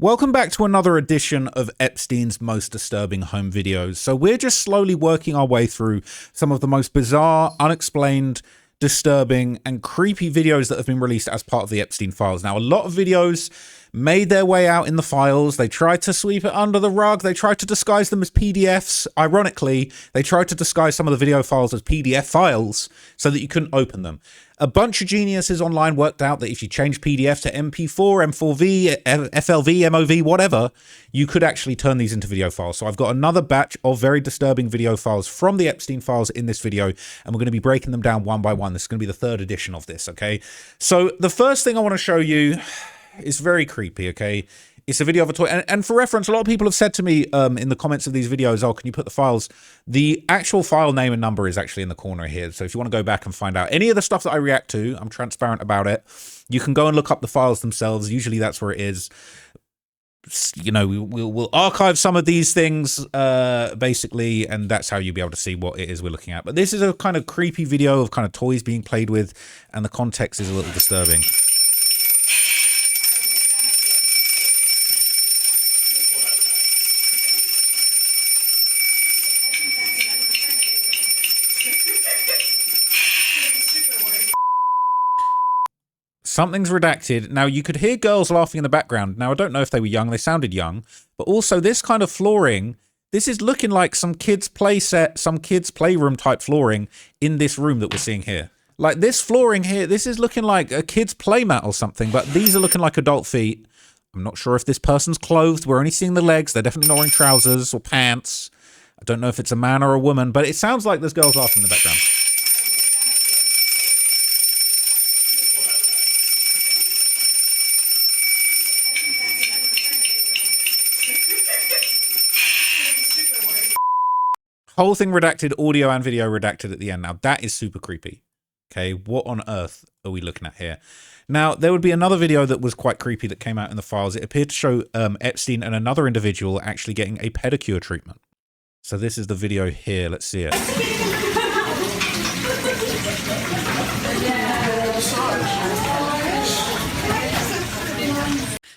Welcome back to another edition of Epstein's Most Disturbing Home Videos. So we're just slowly working our way through some of the most bizarre, unexplained, disturbing, and creepy videos that have been released as part of the Epstein files. Now, a lot of videos made their way out in the files. They tried to sweep it under the rug. They tried to disguise them as PDFs. Ironically, they tried to disguise some of the video files as PDF files so that you couldn't open them. A bunch of geniuses online worked out that if you change PDF to MP4, M4V, FLV, MOV, whatever, you could actually turn these into video files. So I've got another batch of very disturbing video files from the Epstein files in this video, and we're going to be breaking them down one by one. This is going to be the third edition of this, okay? So the first thing I want to show you is very creepy, okay? It's a video of a toy. And for reference, a lot of people have said to me in the comments of these videos, oh, can you put the files? The actual file name and number is actually in the corner here. So if you want to go back and find out any of the stuff that I react to, I'm transparent about it. You can go and look up the files themselves. Usually that's where it is. You know, we'll archive some of these things, basically, and that's how you'll be able to see what it is we're looking at. But this is a kind of creepy video of kind of toys being played with, and the context is a little disturbing. Something's redacted. Now, you could hear girls laughing in the background. Now, I don't know if they were young. They sounded young. But also, this kind of flooring, this is looking like some kids' play set, some kids' playroom type flooring in this room that we're seeing here. Like, this flooring here, this is looking like a kid's playmat or something, but these are looking like adult feet. I'm not sure if this person's clothed. We're only seeing the legs. They're definitely not wearing trousers or pants. I don't know if it's a man or a woman, but it sounds like there's girls laughing in the background. Whole thing redacted, audio and video redacted at the end. Now, that is super creepy. Okay, what on earth are we looking at here? Now, there would be another video that was quite creepy that came out in the files. It appeared to show Epstein and another individual actually getting a pedicure treatment. So this is the video here. Let's see it.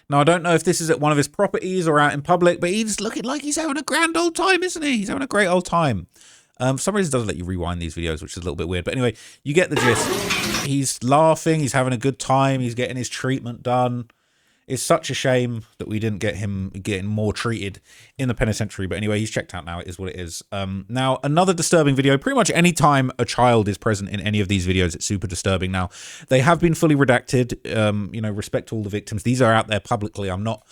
Now, I don't know if this is at one of his properties or out in public, but he's looking like he's having a grand old time, isn't he? He's having a great old time. For some reason, it doesn't let you rewind these videos, which is a little bit weird. But anyway, you get the gist. He's laughing. He's having a good time. He's getting his treatment done. It's such a shame that we didn't get him getting more treated in the penitentiary. But anyway, he's checked out now. It is what it is. Now, another disturbing video. Pretty much any time a child is present in any of these videos, it's super disturbing. Now, they have been fully redacted. You know, respect to all the victims. These are out there publicly. I'm not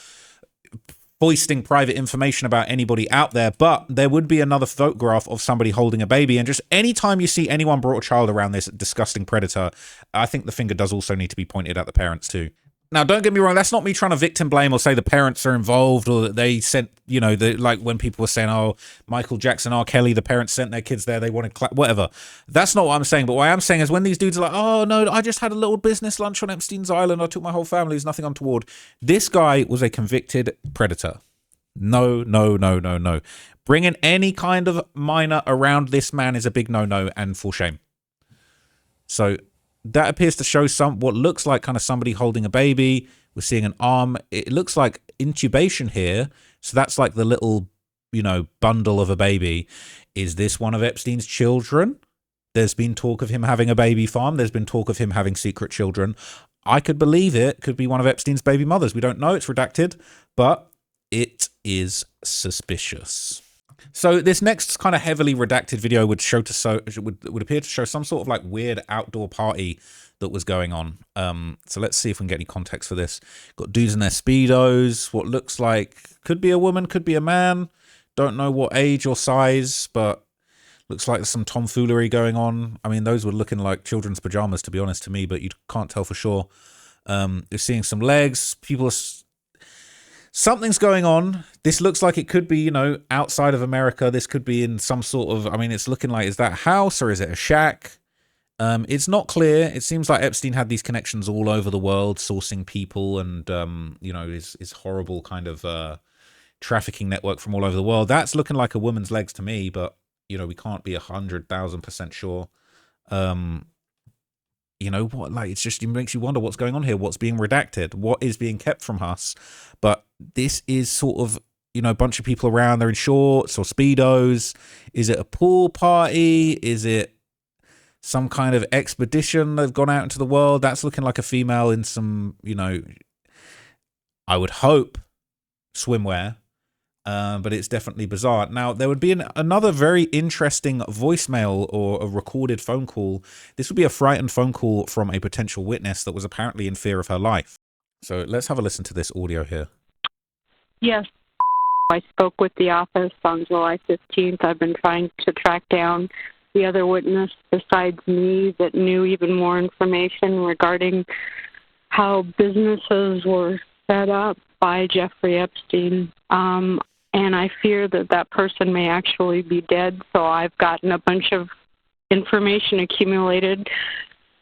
foisting private information about anybody out there, but there would be another photograph of somebody holding a baby. And just anytime you see anyone brought a child around this disgusting predator, I think the finger does also need to be pointed at the parents too. Now, don't get me wrong, that's not me trying to victim blame or say the parents are involved or that they sent, you know, like when people were saying, oh, Michael Jackson, R. Kelly, the parents sent their kids there, they wanted whatever. That's not what I'm saying. But what I am saying is when these dudes are like, oh, no, I just had a little business lunch on Epstein's Island. I took my whole family. There's nothing untoward. This guy was a convicted predator. No, no, no, no, no. Bringing any kind of minor around this man is a big no-no and for shame. So that appears to show what looks like kind of somebody holding a baby. We're seeing an arm. It looks like intubation here. So that's like the little, you know, bundle of a baby. Is this one of Epstein's children? There's been talk of him having a baby farm. There's been talk of him having secret children. I could believe it could be one of Epstein's baby mothers. We don't know. It's redacted, but it is suspicious. So this next kind of heavily redacted video would appear to show some sort of like weird outdoor party that was going on. So let's see if we can get any context for this. Got dudes in their Speedos, what looks like could be a woman, could be a man. Don't know what age or size, but looks like there's some tomfoolery going on. I mean, those were looking like children's pajamas, to be honest to me, but you can't tell for sure. You're seeing some legs. People are... Something's going on. This looks like it could be, you know, outside of America. This could be in some sort of, I mean, it's looking like, is that a house or is it a shack? It's not clear. It seems like Epstein had these connections all over the world, sourcing people and, you know, his horrible kind of trafficking network from all over the world. That's looking like a woman's legs to me, but, you know, we can't be 100,000% sure. You know what, like, it's just, it makes you wonder what's going on here, what's being redacted, what is being kept from us. But this is sort of, you know, a bunch of people around, they're in shorts or Speedos. Is it a pool party? Is it some kind of expedition they've gone out into the world? That's looking like a female in some, you know, I would hope swimwear. But it's definitely bizarre. Now, there would be another very interesting voicemail or a recorded phone call. This would be a frightened phone call from a potential witness that was apparently in fear of her life. So let's have a listen to this audio here. Yes, I spoke with the office on July 15th. I've been trying to track down the other witness besides me that knew even more information regarding how businesses were set up by Jeffrey Epstein. And I fear that that person may actually be dead, so I've gotten a bunch of information accumulated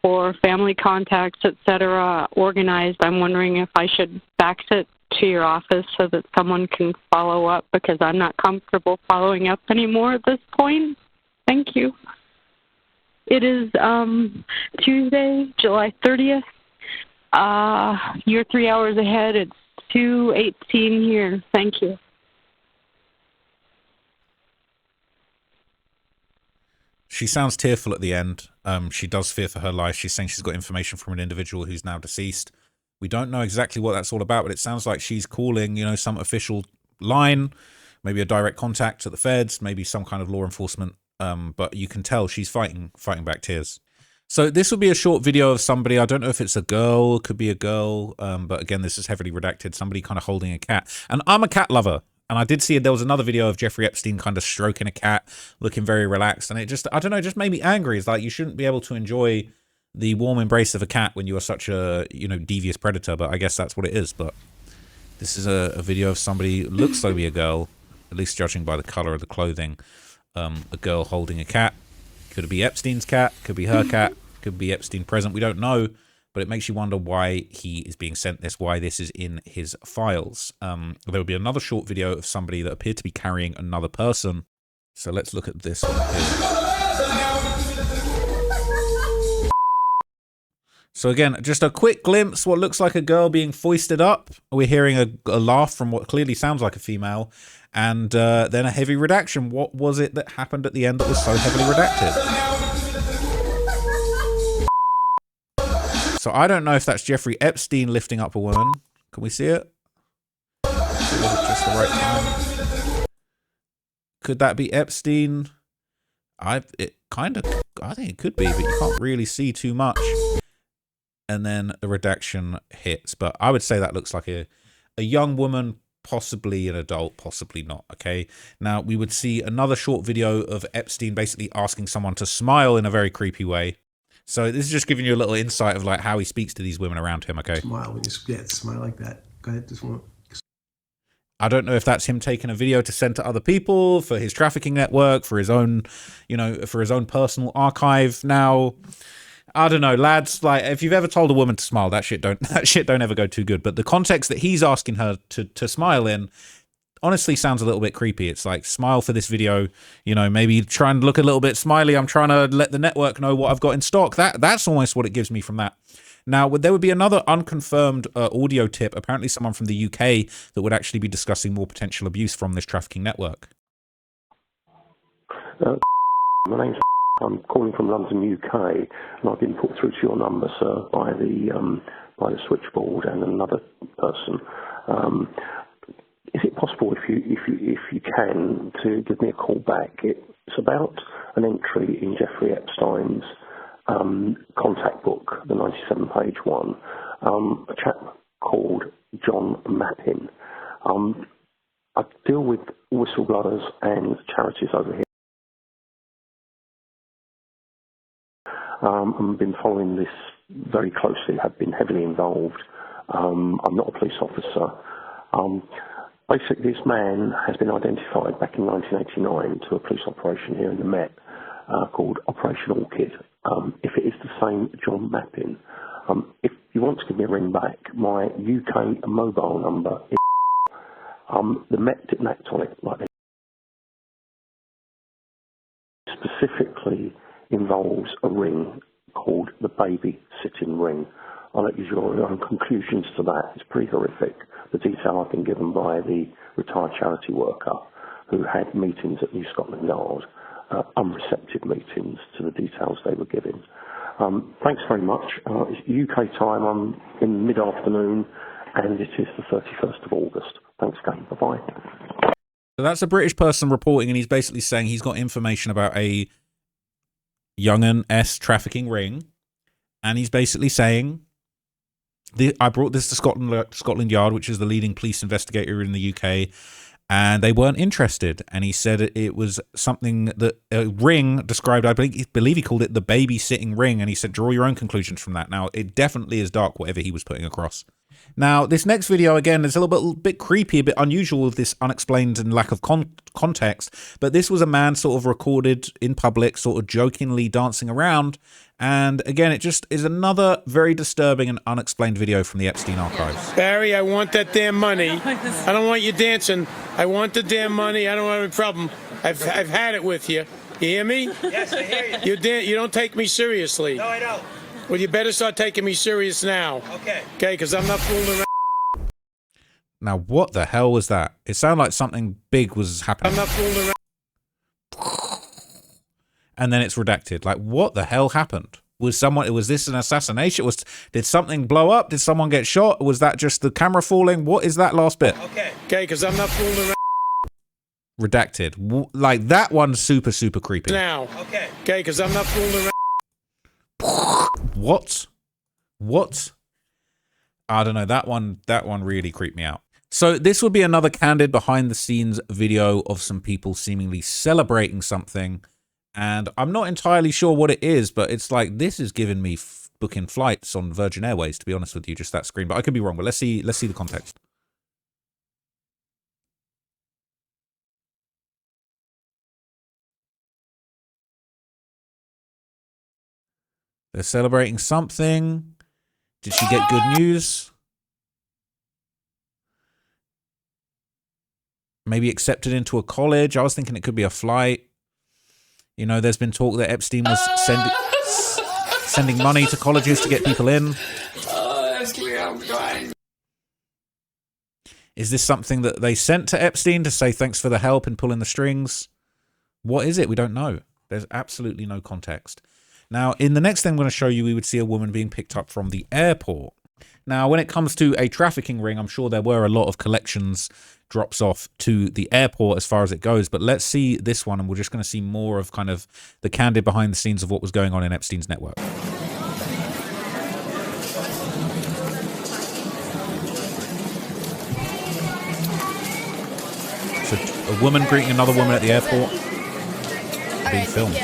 for family contacts, etc., organized. I'm wondering if I should fax it to your office so that someone can follow up, because I'm not comfortable following up anymore at this point. Thank you. It is Tuesday, July 30th. You're 3 hours ahead. It's 2:18 here. Thank you. She sounds tearful at the end. She does fear for her life. She's saying she's got information from an individual who's now deceased. We don't know exactly what that's all about, but it sounds like she's calling, you know, some official line, maybe a direct contact at the feds, maybe some kind of law enforcement. But you can tell she's fighting back tears. So this would be a short video of somebody. I don't know if it's a girl, could be a girl. But again, this is heavily redacted. Somebody kind of holding a cat. And I'm a cat lover. And I did see there was another video of Jeffrey Epstein kind of stroking a cat, looking very relaxed. And it just, I don't know, just made me angry. It's like you shouldn't be able to enjoy the warm embrace of a cat when you are such a, you know, devious predator. But I guess that's what it is. But this is a video of somebody, looks like to be a girl, at least judging by the color of the clothing. A girl holding a cat. Could it be Epstein's cat? Could be her cat. Could be Epstein present. We don't know. But it makes you wonder why he is being sent this, why this is in his files. There will be another short video of somebody that appeared to be carrying another person. So let's look at this one here. So again, just a quick glimpse, what looks like a girl being foisted up. We're hearing a laugh from what clearly sounds like a female. And then a heavy redaction. What was it that happened at the end that was so heavily redacted? So I don't know if that's Jeffrey Epstein lifting up a woman. Can we see it? It wasn't just the right time. Could that be Epstein? I think it could be, but you can't really see too much. And then the redaction hits. But I would say that looks like a young woman, possibly an adult, possibly not. Okay. Now we would see another short video of Epstein basically asking someone to smile in a very creepy way. So this is just giving you a little insight of like how he speaks to these women around him, okay? Smile, smile like that. Go ahead, just one. I don't know if that's him taking a video to send to other people for his trafficking network, for his own, you know, for his own personal archive. Now, I don't know, lads, like if you've ever told a woman to smile, that shit don't ever go too good. But the context that he's asking her to smile in honestly sounds a little bit creepy. It's like, smile for this video, you know, maybe try and look a little bit smiley. I'm trying to let the network know what I've got in stock. That's almost what it gives me from that. Now, there would be another unconfirmed audio tip, apparently someone from the UK that would actually be discussing more potential abuse from this trafficking network. My name's I'm calling from London, UK, and I've been put through to your number, sir, by the switchboard and another person. Is it possible, if you can, to give me a call back? It's about an entry in Jeffrey Epstein's contact book, the 97-page one, a chap called John Mappin. I deal with whistleblowers and charities over here. I've been following this very closely, have been heavily involved. I'm not a police officer. Basically, this man has been identified back in 1989 to a police operation here in the Met called Operation Orchid. If it is the same John Mappin, if you want to give me a ring back, my UK mobile number is the Met didn't act on it like they specifically involves a ring called the baby sitting ring. I'll let you draw your own conclusions to that. It's pretty horrific, the detail I've been given by the retired charity worker who had meetings at New Scotland Yard, unreceptive meetings to the details they were giving. Thanks very much. It's UK time. I'm in mid-afternoon, and it is the 31st of August. Thanks again. Bye-bye. So that's a British person reporting, and he's basically saying he's got information about a young-un-esque trafficking ring, and he's basically saying, I brought this to Scotland Yard, which is the leading police investigator in the UK, and they weren't interested. And he said it was something that a ring described, I believe he called it the babysitting ring, and he said draw your own conclusions from that. Now, it definitely is dark, whatever he was putting across. Now, this next video, again, is a little bit creepy, a bit unusual with this unexplained and lack of context, but this was a man sort of recorded in public, sort of jokingly dancing around, and again, it just is another very disturbing and unexplained video from the Epstein archives. Barry, I want that damn money. I don't want you dancing. I want the damn money. I don't have a problem. I've had it with you. You hear me? Yes, I hear you. You don't take me seriously. No, I don't. Well, you better start taking me serious now. Okay. Okay, because I'm not fooling around. Now, what the hell was that? It sounded like something big was happening. I'm not fooling around. And then it's redacted. Like, what the hell happened? Was this an assassination? Did something blow up? Did someone get shot? Was that just the camera falling? What is that last bit? Okay. Okay, because I'm not fooling around. Redacted. Like, that one's super, super creepy. Now. Okay. Okay, because I'm not fooling around. What? I don't know. That one really creeped me out. So this would be another candid behind the scenes video of some people seemingly celebrating something. And I'm not entirely sure what it is, but it's like, this is giving me booking flights on Virgin Airways, to be honest with you, just that screen. But I could be wrong, but let's see the context. They're celebrating something. Did she get good news? Maybe accepted into a college. I was thinking it could be a flight. You know, there's been talk that Epstein was sending money to colleges to get people in. Is this something that they sent to Epstein to say thanks for the help in pulling the strings? What is it? We don't know. There's absolutely no context. Now, in the next thing I'm going to show you, we would see a woman being picked up from the airport. Now, when it comes to a trafficking ring, I'm sure there were a lot of collections drops off to the airport as far as it goes. But let's see this one, and we're just going to see more of kind of the candid behind the scenes of what was going on in Epstein's network. So a woman greeting another woman at the airport being filmed.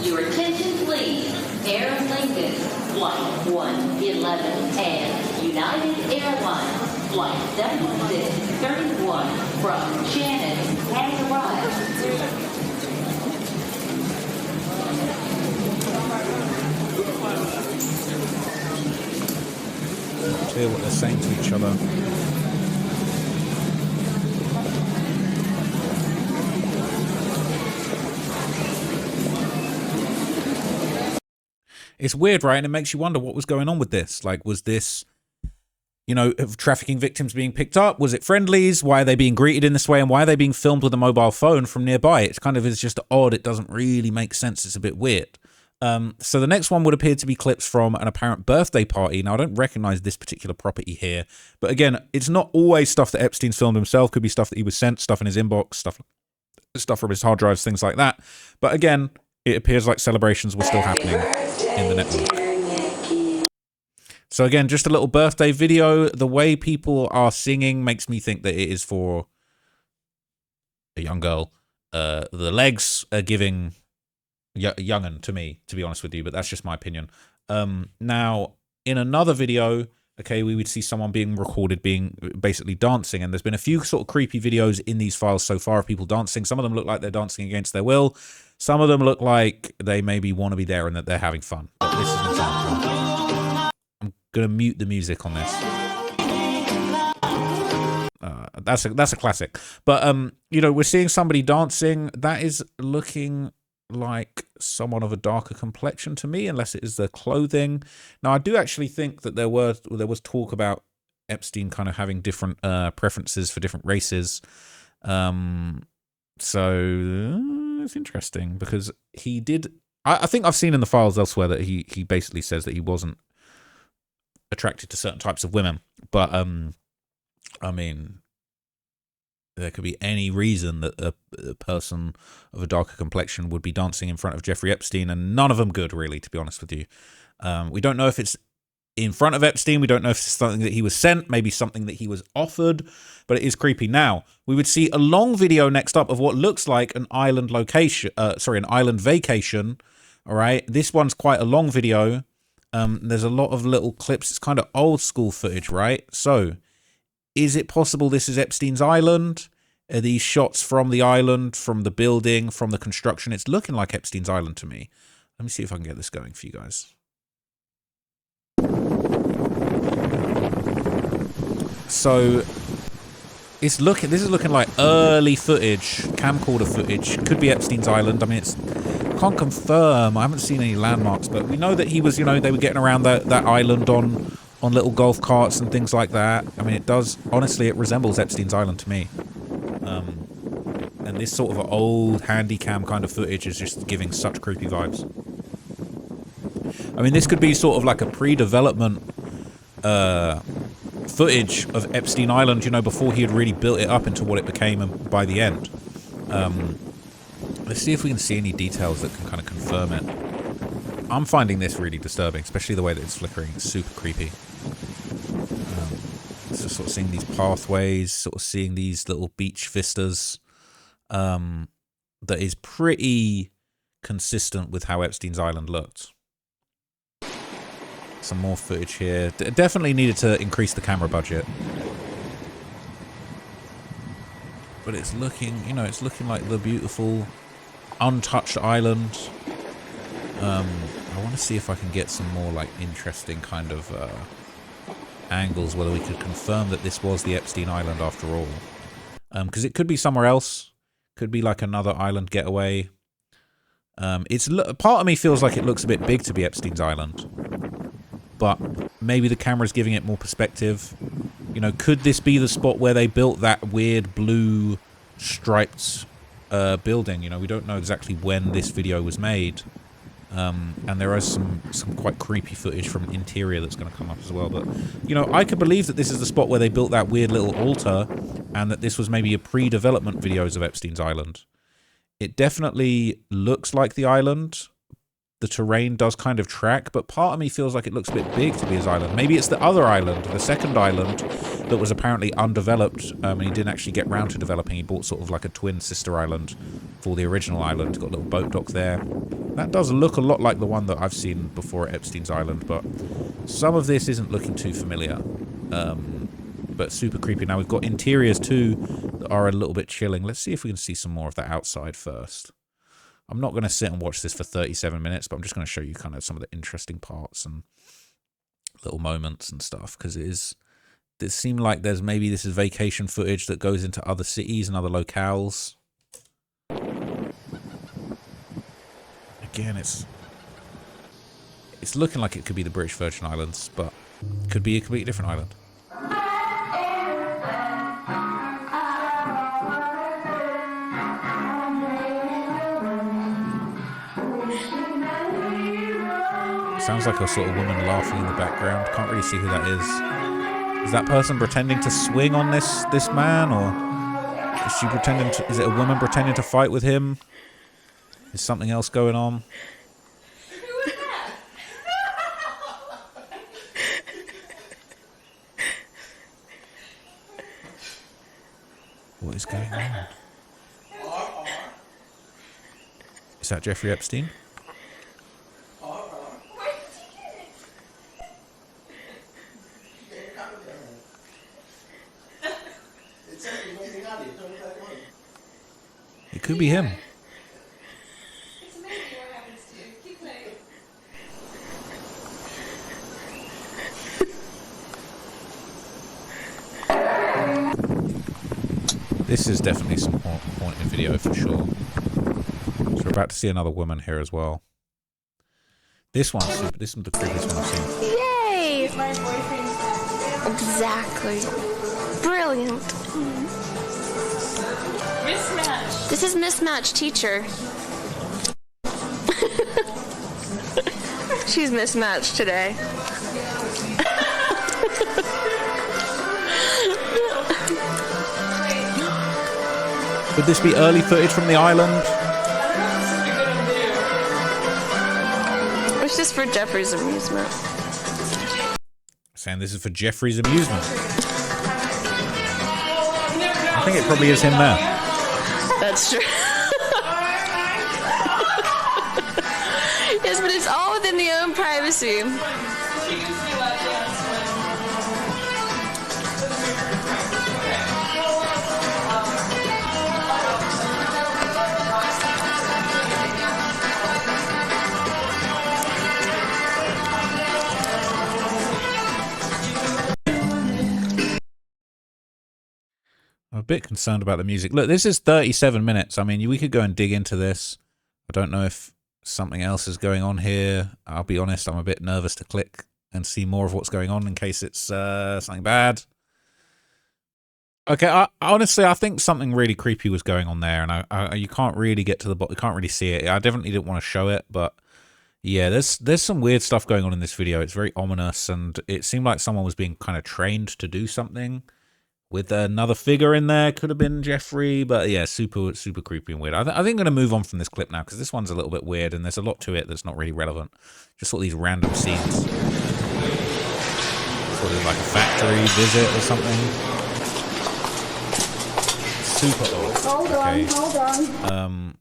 Your attention, please. Air Lincoln, Flight 111, and United Airlines, Flight 7631 from Shannon has arrived. Hear what they're saying to each other. It's weird, right? And it makes you wonder what was going on with this. Like, was this, you know, trafficking victims being picked up? Was it friendlies? Why are they being greeted in this way? And why are they being filmed with a mobile phone from nearby? It's kind of is just odd. It doesn't really make sense. It's a bit weird. So the next one would appear to be clips from an apparent birthday party. Now, I don't recognize this particular property here. But again, it's not always stuff that Epstein's filmed himself. Could be stuff that he was sent, stuff in his inbox, stuff from his hard drives, things like that. But again, it appears like celebrations were still happening in the network. So again, just a little birthday video. The way people are singing makes me think that it is for a young girl. The legs are giving young'un to me, to be honest with you, but that's just my opinion. Now, in another video, okay, we would see someone being recorded being basically dancing, and there's been a few sort of creepy videos in these files so far of people dancing. Some of them look like they're dancing against their will. Some of them look like they maybe want to be there and that they're having fun. But this is an example. I'm going to mute the music on this. That's a classic. But you know, we're seeing somebody dancing. That is looking like someone of a darker complexion to me, unless it is their clothing. Now, I do actually think that there was talk about Epstein kind of having different preferences for different races. So it's interesting because he did. I think I've seen in the files elsewhere that he basically says that he wasn't attracted to certain types of women, but I mean, there could be any reason that a person of a darker complexion would be dancing in front of Jeffrey Epstein, and none of them good, really, to be honest with you. We don't know if it's in front of Epstein. We don't know if it's something that he was sent, maybe something that he was offered, but it is creepy. Now, we would see a long video next up of what looks like an island location, an island vacation. All right, this one's quite a long video. There's a lot of little clips. It's kind of old school footage, right? So, is it possible this is Epstein's island? Are these shots from the island, from the building, from the construction? It's looking like Epstein's island to me. Let me see if I can get this going for you guys. So, this is looking like early footage, camcorder footage. Could be Epstein's island. I mean, can't confirm. I haven't seen any landmarks, but we know that he was, you know, they were getting around that island on little golf carts and things like that. I mean, it does, honestly, it resembles Epstein's island to me. And this sort of old handy cam kind of footage is just giving such creepy vibes. I mean, this could be sort of like a pre-development footage of Epstein Island, you know, before he had really built it up into what it became by the end. Let's see if we can see any details that can kind of confirm it. I'm finding this really disturbing, especially the way that it's flickering. It's super creepy. So sort of seeing these pathways, sort of seeing these little beach vistas. That is pretty consistent with how Epstein's Island looked. Some more footage here. Definitely needed to increase the camera budget. But it's looking, you know, it's looking like the beautiful, untouched island. I want to see if I can get some more, like, interesting kind of angles, whether we could confirm that this was the Epstein Island after all. Because it could be somewhere else. Could be like another island getaway. Part of me feels like it looks a bit big to be Epstein's Island. But maybe the camera's giving it more perspective. You know, could this be the spot where they built that weird blue striped building? You know, we don't know exactly when this video was made. And there is some quite creepy footage from interior that's going to come up as well. But, you know, I could believe that this is the spot where they built that weird little altar and that this was maybe a pre-development videos of Epstein's Island. It definitely looks like the island. The terrain does kind of track, but part of me feels like it looks a bit big to be his island. Maybe it's the other island, the second island, that was apparently undeveloped, and he didn't actually get round to developing. He bought sort of like a twin sister island for the original island. Got a little boat dock there. That does look a lot like the one that I've seen before at Epstein's Island, but some of this isn't looking too familiar. But super creepy. Now we've got interiors too that are a little bit chilling. Let's see if we can see some more of that outside first. I'm not going to sit and watch this for 37 minutes, but I'm just going to show you kind of some of the interesting parts and little moments and stuff, because it seems like this is vacation footage that goes into other cities and other locales. Again, it's looking like it could be the British Virgin Islands, but it could be a completely different island. Sounds like a sort of woman laughing in the background. Can't really see who that is. Is that person pretending to swing on this man, or is she pretending to? Is it a woman pretending to fight with him? Is something else going on? Who was that? What is going on? Is that Jeffrey Epstein? It could be him. It's amazing what happens to you. Keep playing. This is definitely some haunted video for sure. So we're about to see another woman here as well. This one's super. This is the creepiest one I've seen. Yay! Exactly. Brilliant. Mismatch. This is mismatch teacher. She's mismatched today. Could this be early footage from the island? It's just for Jeffrey's amusement. Saying this is for Jeffrey's amusement. I think it probably is him there. That's true. Yes, but it's all within the own privacy. I'm a bit concerned about the music. Look, this is 37 minutes. I mean, we could go and dig into this. I don't know if something else is going on here. I'll be honest, I'm a bit nervous to click and see more of what's going on in case it's something bad. Okay, honestly, I think something really creepy was going on there, and you can't really get to the bottom. You can't really see it. I definitely didn't want to show it, but yeah, there's some weird stuff going on in this video. It's very ominous, and it seemed like someone was being kind of trained to do something with another figure in there. Could have been Jeffrey, but yeah, super creepy and weird. I think I'm going to move on from this clip now because this one's a little bit weird, and there's a lot to it that's not really relevant. Just sort of these random scenes. Sort of like a factory visit or something. Super odd. Hold on.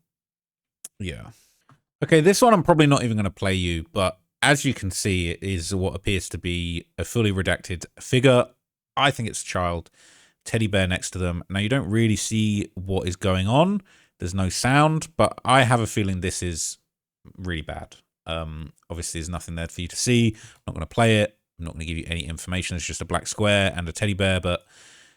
Yeah. Okay, this one I'm probably not even going to play you, but as you can see, it is what appears to be a fully redacted figure. I think it's a child. Teddy bear next to them. Now, you don't really see what is going on. There's no sound, but I have a feeling this is really bad. Obviously, there's nothing there for you to see. I'm not going to play it. I'm not going to give you any information. It's just a black square and a teddy bear, but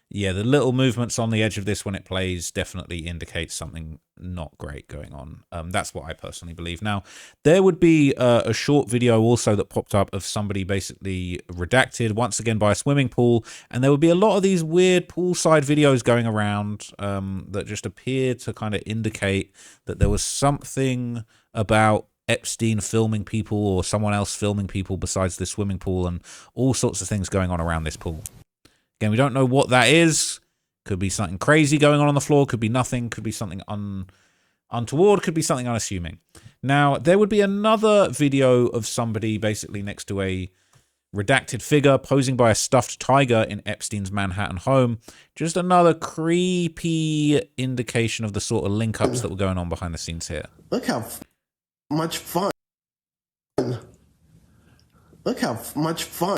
yeah, the little movements on the edge of this when it plays definitely indicates something not great going on. That's what I personally believe. Now, there would be a short video also that popped up of somebody basically redacted, once again, by a swimming pool. And there would be a lot of these weird poolside videos going around that just appear to kind of indicate that there was something about Epstein filming people or someone else filming people besides the swimming pool, and all sorts of things going on around this pool. Again, we don't know what that is. Could be something crazy going on the floor. Could be nothing. Could be something untoward. Could be something unassuming. Now, there would be another video of somebody basically next to a redacted figure posing by a stuffed tiger in Epstein's Manhattan home. Just another creepy indication of the sort of link-ups that were going on behind the scenes here. Look how much fun. Look how much fun.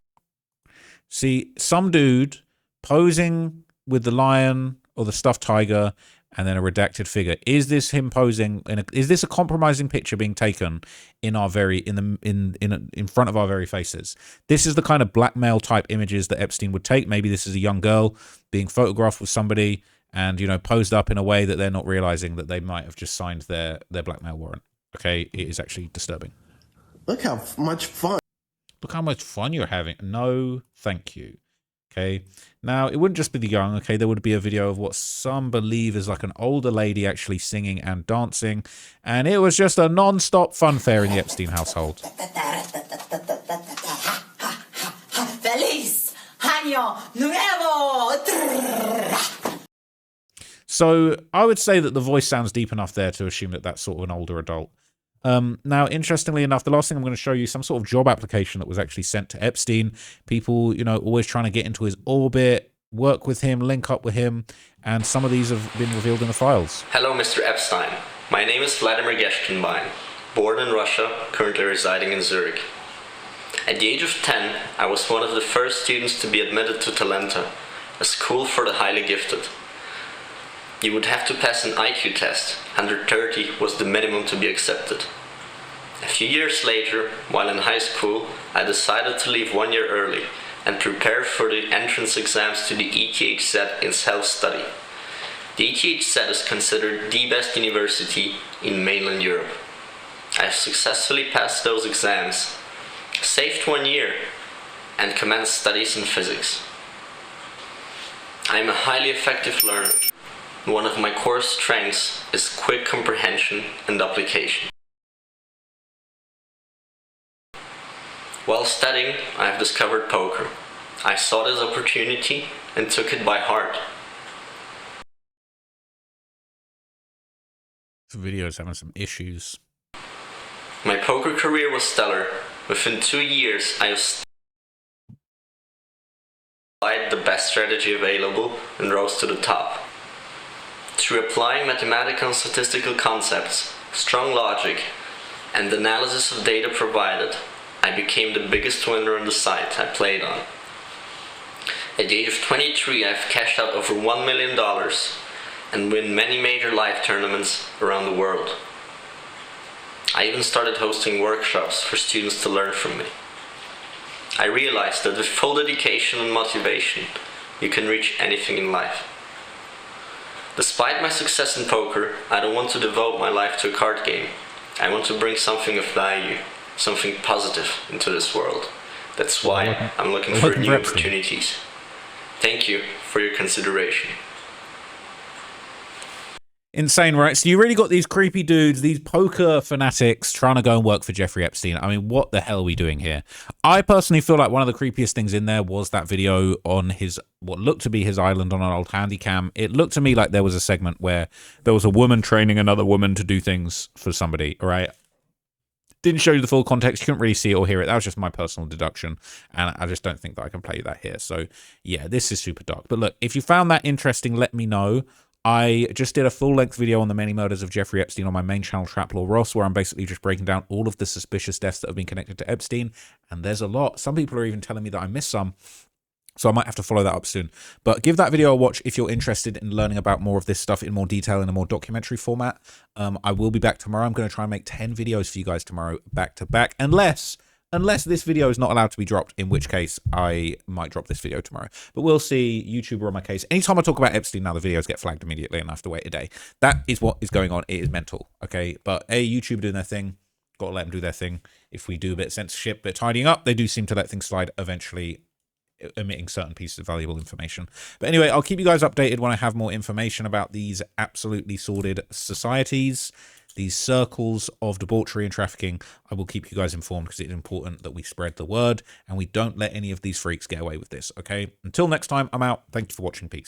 See, some dude posing with the lion or the stuffed tiger and then a redacted figure. Is this him posing is this a compromising picture being taken in our in front of our very faces? This is the kind of blackmail type images that Epstein would take. Maybe this is a young girl being photographed with somebody and, you know, posed up in a way that they're not realizing that they might have just signed their blackmail warrant. Okay, it is actually disturbing. Look how much fun. Look how much fun you're having. No, thank you. Okay. Now, it wouldn't just be the young. Okay, there would be a video of what some believe is like an older lady actually singing and dancing. And it was just a non-stop funfair in the Epstein household. Feliz Año Nuevo! So I would say that the voice sounds deep enough there to assume that that's sort of an older adult. Now, interestingly enough, the last thing I'm going to show you, some sort of job application that was actually sent to Epstein. People, you know, always trying to get into his orbit, work with him, link up with him, and some of these have been revealed in the files. Hello, Mr. Epstein. My name is Vladimir Geshkenbein, born in Russia, currently residing in Zurich. At the age of 10, I was one of the first students to be admitted to Talenta, a school for the highly gifted. You would have to pass an IQ test. 130 was the minimum to be accepted. A few years later, while in high school, I decided to leave 1 year early and prepare for the entrance exams to the ETH set in self-study. The ETHZ is considered the best university in mainland Europe. I have successfully passed those exams, saved 1 year, and commenced studies in physics. I am a highly effective learner. One of my core strengths is quick comprehension and application. While studying, I have discovered poker. I saw this opportunity and took it by heart. The video is having some issues. My poker career was stellar. Within 2 years, I have applied the best strategy available and rose to the top. Through applying mathematical and statistical concepts, strong logic, and analysis of data provided, I became the biggest winner on the site I played on. At the age of 23, I've cashed out over $1 million and win many major live tournaments around the world. I even started hosting workshops for students to learn from me. I realized that with full dedication and motivation, you can reach anything in life. Despite my success in poker, I don't want to devote my life to a card game. I want to bring something of value, something positive into this world. That's why I'm looking for new opportunities. Thank you for your consideration. Insane, right? So you really got these creepy dudes, these poker fanatics trying to go and work for Jeffrey Epstein. I mean, what the hell are we doing here? I personally feel like one of the creepiest things in there was that video on his, what looked to be his island on an old handy cam. It looked to me like there was a segment where there was a woman training another woman to do things for somebody, all right? Didn't show you the full context. You couldn't really see it or hear it. That was just my personal deduction. And I just don't think that I can play you that here. So, yeah, this is super dark. But look, if you found that interesting, let me know. I just did a full-length video on the many murders of Jeffrey Epstein on my main channel, Traplaw Ross, where I'm basically just breaking down all of the suspicious deaths that have been connected to Epstein. And there's a lot. Some people are even telling me that I missed some. So I might have to follow that up soon. But give that video a watch if you're interested in learning about more of this stuff in more detail in a more documentary format. I will be back tomorrow. I'm going to try and make 10 videos for you guys tomorrow back to back. Unless this video is not allowed to be dropped, in which case I might drop this video tomorrow. But we'll see. YouTube are on my case. Anytime I talk about Epstein now, the videos get flagged immediately and I have to wait a day. That is what is going on. It is mental, okay? But YouTube doing their thing. Got to let them do their thing. If we do a bit of censorship, bit of tidying up, they do seem to let things slide eventually, omitting certain pieces of valuable information. But anyway, I'll keep you guys updated when I have more information about these absolutely sordid societies, these circles of debauchery and trafficking. I will keep you guys informed because it's important that we spread the word and we don't let any of these freaks get away with this, okay? Until next time, I'm out. Thank you for watching. Peace.